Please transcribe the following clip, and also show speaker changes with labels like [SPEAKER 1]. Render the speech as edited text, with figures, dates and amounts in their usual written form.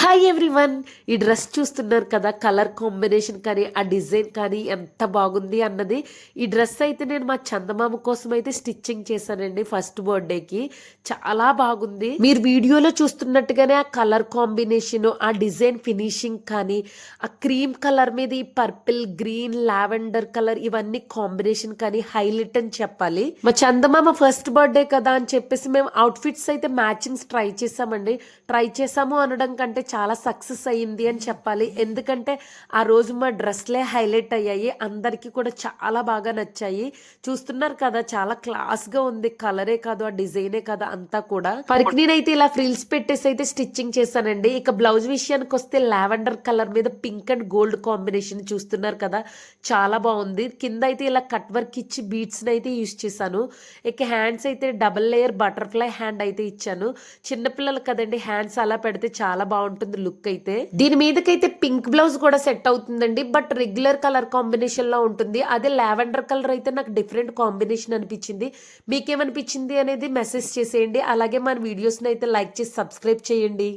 [SPEAKER 1] Hi everyone, ఈ dress చూస్తున్నారు కదా, కలర్ కాంబినేషన్ కానీ ఆ డిజైన్ కానీ ఎంత బాగుంది అన్నది. ఈ డ్రెస్ అయితే నేను మా చందమామ కోసం అయితే స్టిచ్చింగ్ చేశానండి ఫస్ట్ బర్త్డేకి. చాలా బాగుంది. మీరు వీడియోలో చూస్తున్నట్టుగానే ఆ కలర్ కాంబినేషన్, ఆ డిజైన్ ఫినిషింగ్ కానీ, ఆ క్రీమ్ కలర్ మీద ఈ పర్పుల్, గ్రీన్, లావెండర్ కలర్ ఇవన్నీ కాంబినేషన్ కానీ హైలైట్ అని చెప్పాలి. మా చందమామ ఫస్ట్ బర్త్డే కదా అని చెప్పేసి మేము అవుట్ఫిట్స్ అయితే మ్యాచింగ్స్ ట్రై చేసాము అనడం కంటే చాలా సక్సెస్ అయ్యింది అని చెప్పాలి. ఎందుకంటే ఆ రోజు మా డ్రెస్లే హైలైట్ అయ్యాయి, అందరికీ కూడా చాలా బాగా నచ్చాయి. చూస్తున్నారు కదా, చాలా క్లాస్ గా ఉంది. కలరే కాదు, ఆ డిజైనే కాదు, అంతా కూడా. పరికినైతే ఇలా ఫ్రిల్స్ పెట్టేసి అయితే స్టిచ్చింగ్ చేశానండి. ఇక బ్లౌజ్ విషయానికి వస్తే లావెండర్ కలర్ మీద పింక్ అండ్ గోల్డ్ కాంబినేషన్ చూస్తున్నారు కదా, చాలా బాగుంది. కింద అయితే ఇలా కట్ వర్క్ ఇచ్చి బీడ్స్ అయితే యూజ్ చేశాను. ఇక హ్యాండ్స్ అయితే డబుల్ లేయర్ బటర్ఫ్లై హ్యాండ్ అయితే ఇచ్చాను. చిన్నపిల్లలు కదండి, హ్యాండ్స్ అలా పెడితే చాలా బాగుంటుంది లుక్ అయితే. దీని మీదకైతే పింక్ బ్లౌజ్ కూడా సెట్ అవుతుందండి, బట్ రెగ్యులర్ కలర్ కాంబినేషన్ లో ఉంటుంది. అదే లావెండర్ కలర్ అయితే నాకు డిఫరెంట్ కాంబినేషన్ అనిపించింది. మీకేమనిపించింది అనేది మెసేజ్ చేసేయండి. అలాగే మన వీడియోస్ అయితే లైక్ చేసి సబ్స్క్రైబ్ చేయండి.